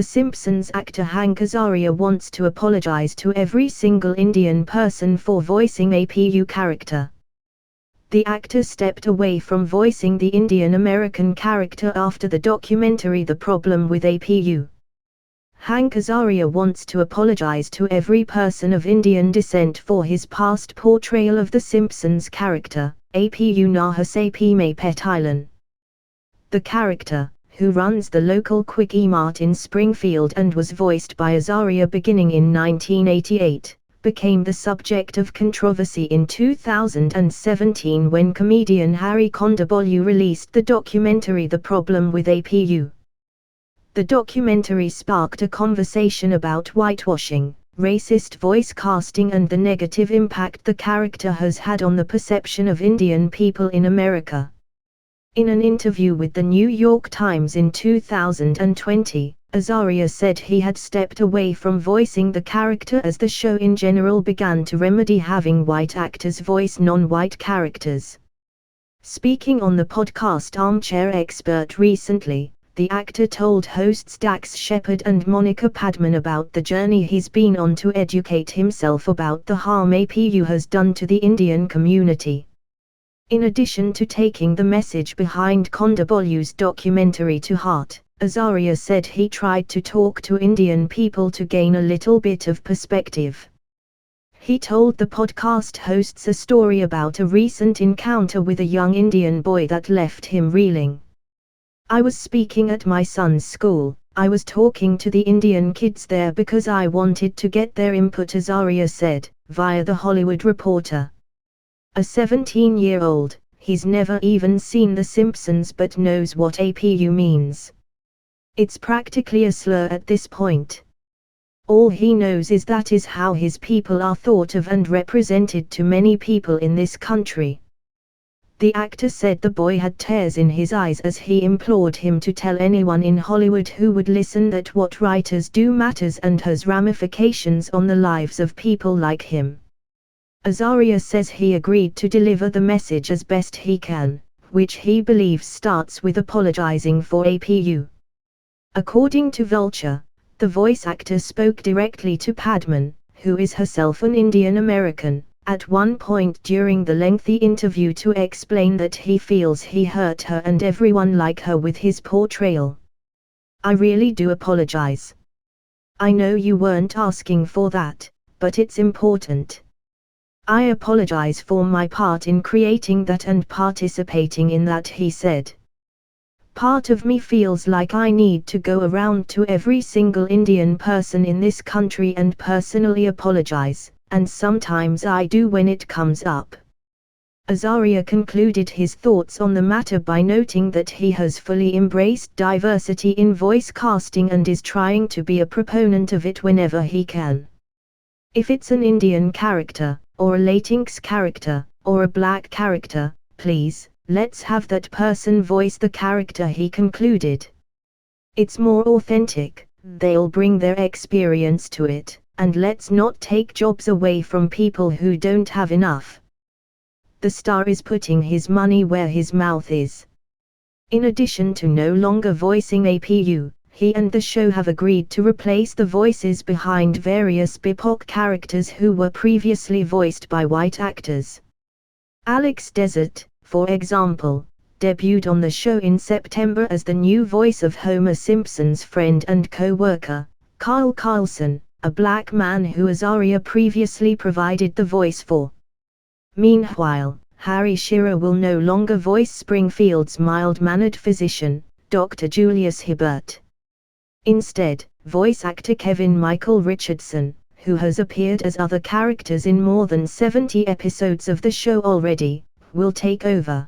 The Simpsons actor Hank Azaria wants to apologize to every single Indian person for voicing a PU character. The actor stepped away from voicing the Indian American character after the documentary The Problem with APU. Hank Azaria wants to apologize to every person of Indian descent for his past portrayal of the Simpsons character, APU Nahas me Petilan. The character, who runs the local Quickie Mart in Springfield and was voiced by Azaria beginning in 1988, became the subject of controversy in 2017 when comedian Harry Kondabolu released the documentary The Problem with APU. The documentary sparked a conversation about whitewashing, racist voice casting and the negative impact the character has had on the perception of Indian people in America. In an interview with the New York Times in 2020, Azaria said he had stepped away from voicing the character as the show in general began to remedy having white actors voice non-white characters. Speaking on the podcast Armchair Expert recently, the actor told hosts Dax Shepard and Monica Padman about the journey he's been on to educate himself about the harm APU has done to the Indian community. In addition to taking the message behind Kondabolu's documentary to heart, Azaria said he tried to talk to Indian people to gain a little bit of perspective. He told the podcast hosts a story about a recent encounter with a young Indian boy that left him reeling. "I was speaking at my son's school. I was talking to the Indian kids there because I wanted to get their input," Azaria said, via The Hollywood Reporter. A 17-year-old, he's never even seen The Simpsons but knows what APU means. It's practically a slur at this point. All he knows is that is how his people are thought of and represented to many people in this country. The actor said the boy had tears in his eyes as he implored him to tell anyone in Hollywood who would listen that what writers do matters and has ramifications on the lives of people like him. Azaria says he agreed to deliver the message as best he can, which he believes starts with apologizing for APU. According to Vulture, the voice actor spoke directly to Padman, who is herself an Indian American, at one point during the lengthy interview to explain that he feels he hurt her and everyone like her with his portrayal. "I really do apologize. I know you weren't asking for that, but it's important. I apologize for my part in creating that and participating in that," he said. "Part of me feels like I need to go around to every single Indian person in this country and personally apologize, and sometimes I do when it comes up." Azaria concluded his thoughts on the matter by noting that he has fully embraced diversity in voice casting and is trying to be a proponent of it whenever he can. "If it's an Indian character, or a Latinx character, or a black character, please, let's have that person voice the character," he concluded. "It's more authentic, they'll bring their experience to it, and let's not take jobs away from people who don't have enough." The star is putting his money where his mouth is. In addition to no longer voicing APU, he and the show have agreed to replace the voices behind various BIPOC characters who were previously voiced by white actors. Alex Desert, for example, debuted on the show in September as the new voice of Homer Simpson's friend and co-worker, Kyle Carlson, a black man who Azaria previously provided the voice for. Meanwhile, Harry Shearer will no longer voice Springfield's mild-mannered physician, Dr. Julius Hibbert. Instead, voice actor Kevin Michael Richardson, who has appeared as other characters in more than 70 episodes of the show already, will take over.